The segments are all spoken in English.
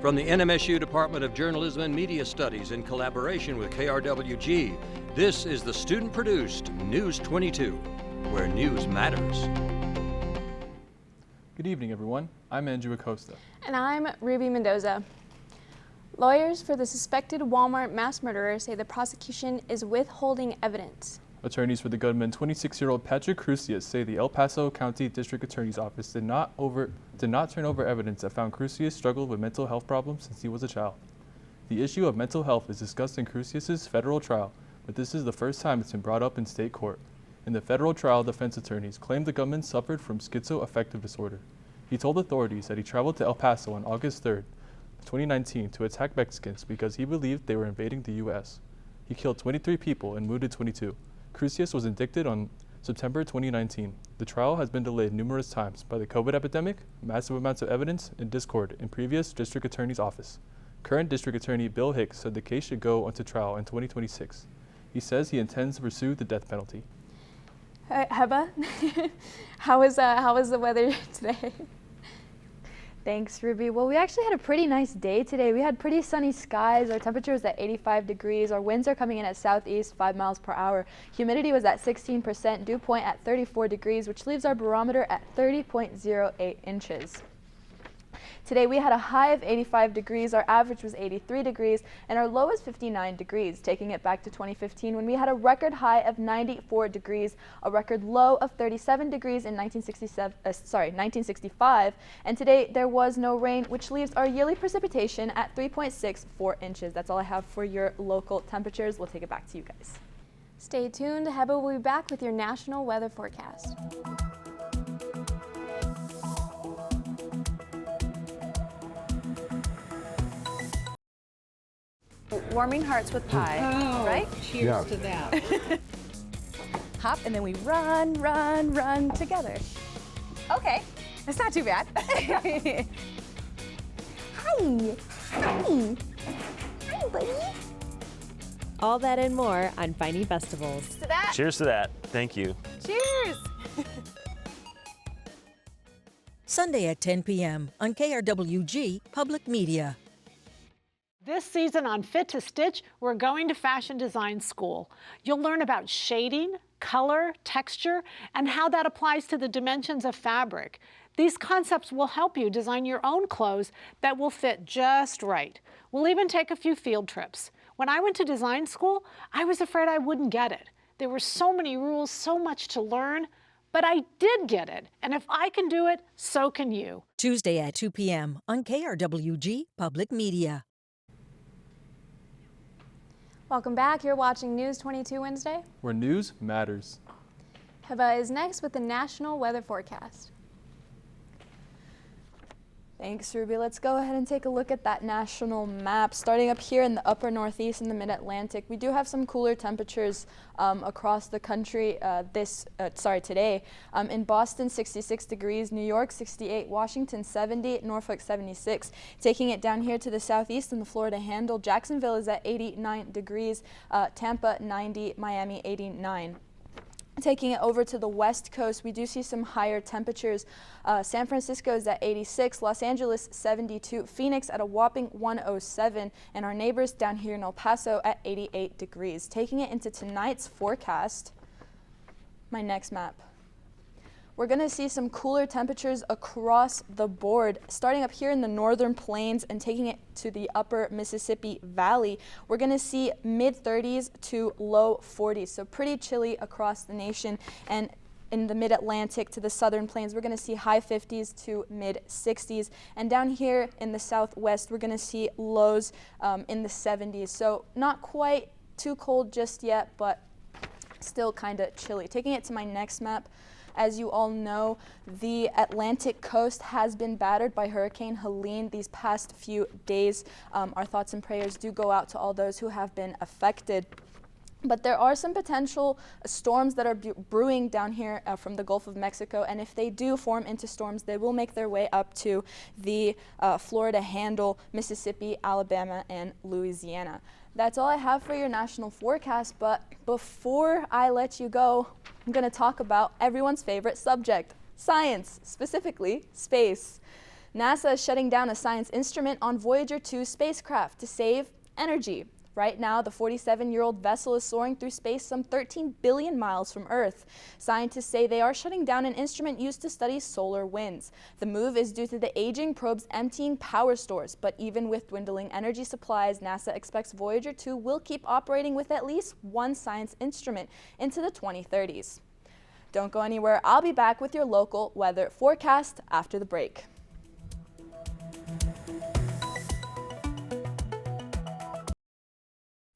From the NMSU Department of Journalism and Media Studies in collaboration with KRWG, this is the student-produced News 22, where news matters. Good evening, everyone. I'm Andrew Acosta. And I'm Ruby Mendoza. Lawyers for the suspected Walmart mass murderer say the prosecution is withholding evidence. Attorneys for the gunman, 26-year-old Patrick Cruces, say the El Paso County District Attorney's Office did not turn over evidence that found Cruces struggled with mental health problems since he was a child. The issue of mental health is discussed in Cruces' federal trial, but this is the first time it's been brought up in state court. In the federal trial, defense attorneys claimed the gunman suffered from schizoaffective disorder. He told authorities that he traveled to El Paso on August 3rd, 2019 to attack Mexicans because he believed they were invading the U.S. He killed 23 people and wounded 22. Cruces was indicted on September 2019. The trial has been delayed numerous times by the COVID epidemic, massive amounts of evidence, and discord in previous district attorney's office. Current district attorney Bill Hicks said the case should go onto trial in 2026. He says he intends to pursue the death penalty. Heba, how is the weather today? Thanks, Ruby. Well, we actually had a pretty nice day today. We had pretty sunny skies. Our temperature was at 85 degrees. Our winds are coming in at southeast 5 miles per hour. Humidity was at 16%, dew point at 34 degrees, which leaves our barometer at 30.08 inches. Today we had a high of 85 degrees, our average was 83 degrees, and our low is 59 degrees, taking it back to 2015 when we had a record high of 94 degrees, a record low of 37 degrees in 1965, and today there was no rain, which leaves our yearly precipitation at 3.64 inches. That's all I have for your local temperatures. We'll take it back to you guys. Stay tuned. Heba will be back with your national weather forecast. Warming hearts with pie, right? Cheers to that. Hop, and then we run, run, run together. Okay, that's not too bad. Hi. Hi. Hi, buddy. All that and more on Finding Festivals. To that. Cheers to that. Thank you. Cheers. Sunday at 10 p.m. on KRWG-Public Media. This season on Fit to Stitch, we're going to fashion design school. You'll learn about shading, color, texture, and how that applies to the dimensions of fabric. These concepts will help you design your own clothes that will fit just right. We'll even take a few field trips. When I went to design school, I was afraid I wouldn't get it. There were so many rules, so much to learn, but I did get it. And if I can do it, so can you. Tuesday at 2 p.m. on KRWG-Public Media. Welcome back. You're watching News 22 Wednesday, Where news matters. Heba is next with the national weather forecast. Thanks, Ruby. Let's go ahead and take a look at that national map. Starting up here in the upper northeast and the mid-Atlantic, we do have some cooler temperatures across the country today. In Boston, 66 degrees, New York, 68, Washington, 70, Norfolk, 76. Taking it down here to the southeast in the Florida Handle, Jacksonville is at 89 degrees, Tampa, 90, Miami, 89. Taking it over to the west coast, we do see some higher temperatures. San Francisco is at 86, Los Angeles 72, Phoenix at a whopping 107, and our neighbors down here in El Paso at 88 degrees. Taking it into tonight's forecast, my next map. We're going to see some cooler temperatures across the board, starting up here in the northern plains and taking it to the upper Mississippi Valley. We're going to see mid-30s to low 40s, so pretty chilly across the nation. And in the mid-Atlantic to the southern plains, we're going to see high 50s to mid-60s. And down here in the southwest, we're going to see lows in the 70s. So not quite too cold just yet, but still kind of chilly. Taking it to my next map. As you all know, the Atlantic coast has been battered by Hurricane Helene these past few days. Our thoughts and prayers do go out to all those who have been affected. But there are some potential storms that are brewing down here from the Gulf of Mexico, and if they do form into storms, they will make their way up to the Florida Handle, Mississippi, Alabama, and Louisiana. That's all I have for your national forecast, but before I let you go, I'm going to talk about everyone's favorite subject, science, specifically space. NASA is shutting down a science instrument on Voyager 2 spacecraft to save energy. Right now, the 47-year-old vessel is soaring through space some 13 billion miles from Earth. Scientists say they are shutting down an instrument used to study solar winds. The move is due to the aging probe's emptying power stores, but even with dwindling energy supplies, NASA expects Voyager 2 will keep operating with at least one science instrument into the 2030s. Don't go anywhere. I'll be back with your local weather forecast after the break.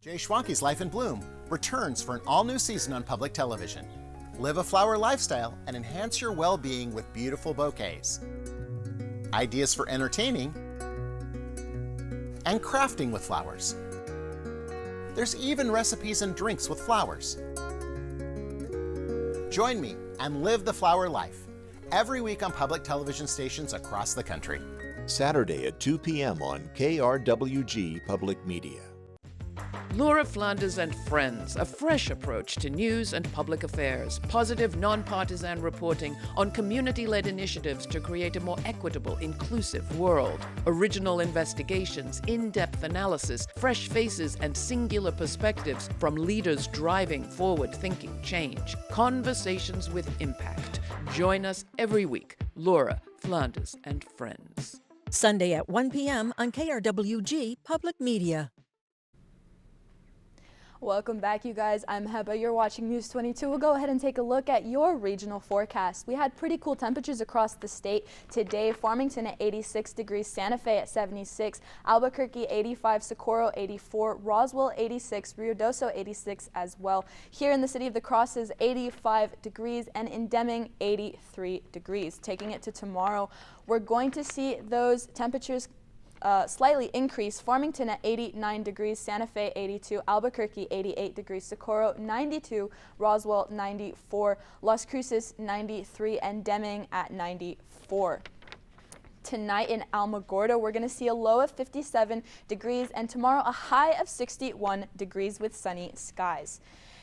Jay Schwanke's Life in Bloom returns for an all-new season on public television. Live a flower lifestyle and enhance your well-being with beautiful bouquets. Ideas for entertaining and crafting with flowers. There's even recipes and drinks with flowers. Join me and live the flower life every week on public television stations across the country. Saturday at 2 p.m. on KRWG-Public Media. Laura Flanders and Friends, a fresh approach to news and public affairs, positive, nonpartisan reporting on community-led initiatives to create a more equitable, inclusive world, original investigations, in-depth analysis, fresh faces, and singular perspectives from leaders driving forward-thinking change, conversations with impact. Join us every week, Laura Flanders and Friends. Sunday at 1 p.m. on KRWG Public Media. Welcome back, you guys. I'm Heba. You're watching News 22. We'll go ahead and take a look at your regional forecast. We had pretty cool temperatures across the state today. Farmington at 86 degrees, Santa Fe at 76, Albuquerque 85, Socorro 84, Roswell 86, Ruidoso 86 as well. Here in the city of the Cruces, 85 degrees, and in Deming 83 degrees. Taking it to tomorrow, we're going to see those temperatures slightly increase. Farmington at 89 degrees, Santa Fe 82, Albuquerque 88 degrees, Socorro 92, Roswell 94, Las Cruces 93, and Deming at 94. Tonight in Alamogordo, we're going to see a low of 57 degrees, and tomorrow a high of 61 degrees with sunny skies.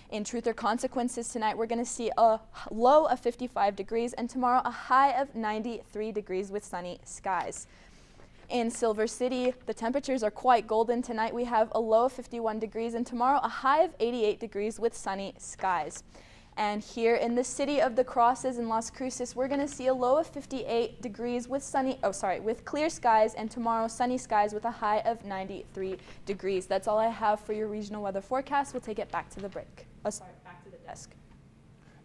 In Truth or Consequences tonight, we're going to see a low of 55 degrees, and tomorrow a high of 93 degrees with sunny skies. In Silver City, the temperatures are quite golden. Tonight we have a low of 51 degrees, and tomorrow a high of 88 degrees with sunny skies. And here in the city of the Cruces in Las Cruces, we're going to see a low of 58 degrees with with clear skies, and tomorrow sunny skies with a high of 93 degrees. That's all I have for your regional weather forecast. We'll take it back to the break. Back to the desk.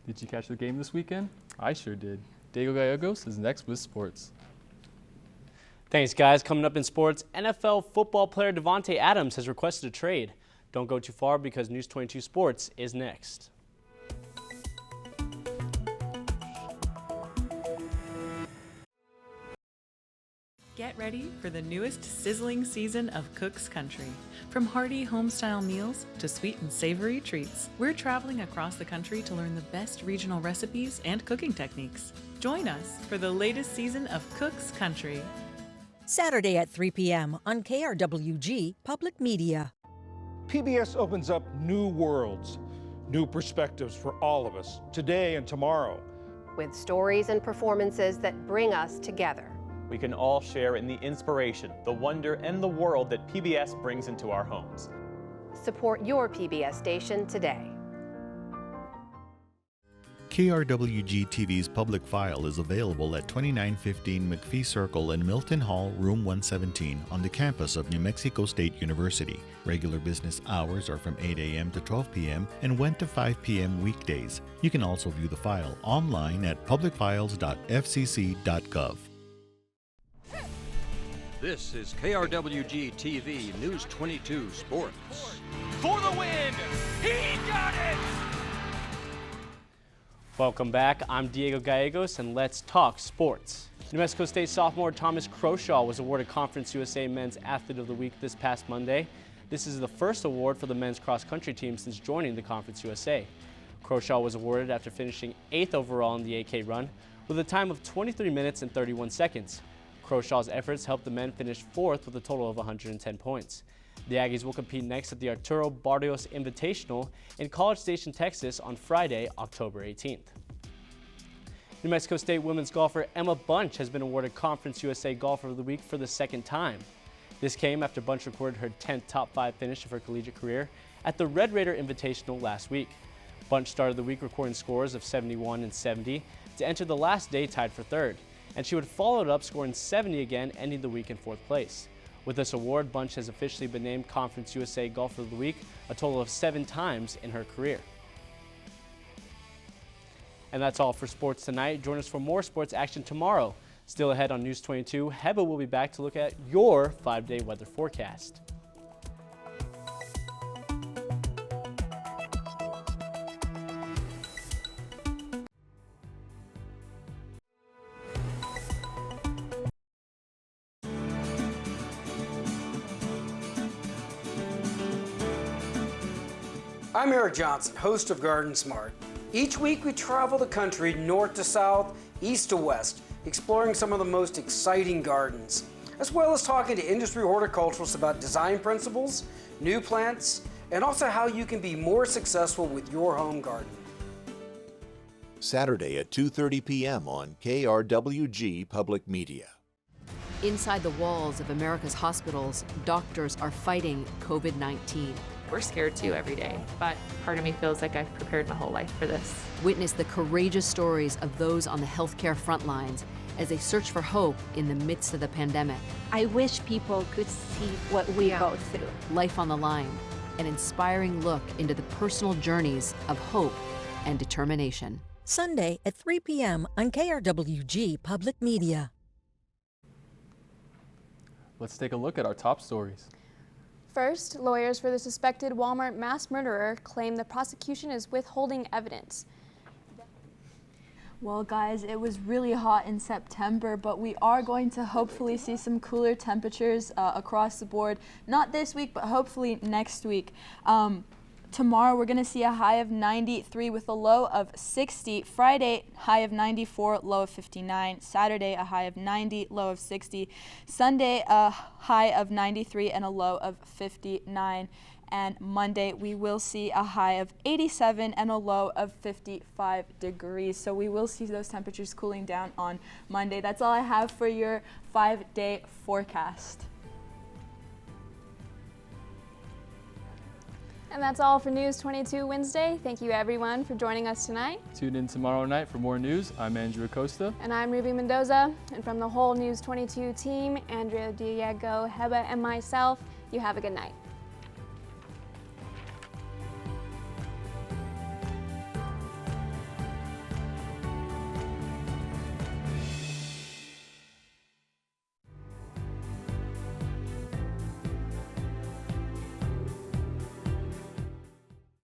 Did you catch the game this weekend? I sure did. Diego Gallegos is next with sports. Thanks, guys. Coming up in sports, NFL football player Devontae Adams has requested a trade. Don't go too far because News 22 Sports is next. Get ready for the newest sizzling season of Cook's Country. From hearty homestyle meals to sweet and savory treats, we're traveling across the country to learn the best regional recipes and cooking techniques. Join us for the latest season of Cook's Country. Saturday at 3 p.m. on KRWG Public Media. PBS opens up new worlds, new perspectives for all of us, today and tomorrow. With stories and performances that bring us together. We can all share in the inspiration, the wonder, and the world that PBS brings into our homes. Support your PBS station today. KRWG-TV's public file is available at 2915 McPhee Circle in Milton Hall, Room 117, on the campus of New Mexico State University. Regular business hours are from 8 a.m. to 12 p.m. and 1 to 5 p.m. weekdays. You can also view the file online at publicfiles.fcc.gov. This is KRWG-TV News 22 Sports. For the win! He got it! Welcome back. I'm Diego Gallegos, and let's talk sports. New Mexico State sophomore Thomas Croshaw was awarded Conference USA Men's Athlete of the Week this past Monday. This is the first award for the men's cross-country team since joining the Conference USA. Croshaw was awarded after finishing 8th overall in the AK run with a time of 23 minutes and 31 seconds. Croshaw's efforts helped the men finish 4th with a total of 110 points. The Aggies will compete next at the Arturo Barrios Invitational in College Station, Texas on Friday, October 18th. New Mexico State women's golfer Emma Bunch has been awarded Conference USA Golfer of the Week for the second time. This came after Bunch recorded her 10th top 5 finish of her collegiate career at the Red Raider Invitational last week. Bunch started the week recording scores of 71 and 70 to enter the last day tied for third, and she would follow it up scoring 70 again, ending the week in 4th place. With this award, Bunch has officially been named Conference USA Golfer of the Week a total of 7 times in her career. And that's all for sports tonight. Join us for more sports action tomorrow. Still ahead on News 22, Heba will be back to look at your 5-day weather forecast. I'm Eric Johnson, host of Garden Smart. Each week we travel the country north to south, east to west, exploring some of the most exciting gardens, as well as talking to industry horticulturalists about design principles, new plants, and also how you can be more successful with your home garden. Saturday at 2:30 p.m. on KRWG-Public Media. Inside the walls of America's hospitals, doctors are fighting COVID-19. We're scared too every day, but part of me feels like I've prepared my whole life for this. Witness the courageous stories of those on the healthcare front lines as they search for hope in the midst of the pandemic. I wish people could see what we go through. Life on the line, an inspiring look into the personal journeys of hope and determination. Sunday at 3 p.m. on KRWG Public Media. Let's take a look at our top stories. First, lawyers for the suspected Walmart mass murderer claim the prosecution is withholding evidence. Well, guys, it was really hot in September, but we are going to hopefully see some cooler temperatures across the board. Not this week, but hopefully next week. Tomorrow, we're going to see a high of 93 with a low of 60. Friday, high of 94, low of 59. Saturday, a high of 90, low of 60. Sunday, a high of 93 and a low of 59. And Monday, we will see a high of 87 and a low of 55 degrees. So we will see those temperatures cooling down on Monday. That's all I have for your 5-day forecast. And that's all for News 22 Wednesday. Thank you everyone for joining us tonight. Tune in tomorrow night for more news. I'm Andrew Acosta. And I'm Ruby Mendoza. And from the whole News 22 team, Andrea Diego, Heba, and myself, you have a good night.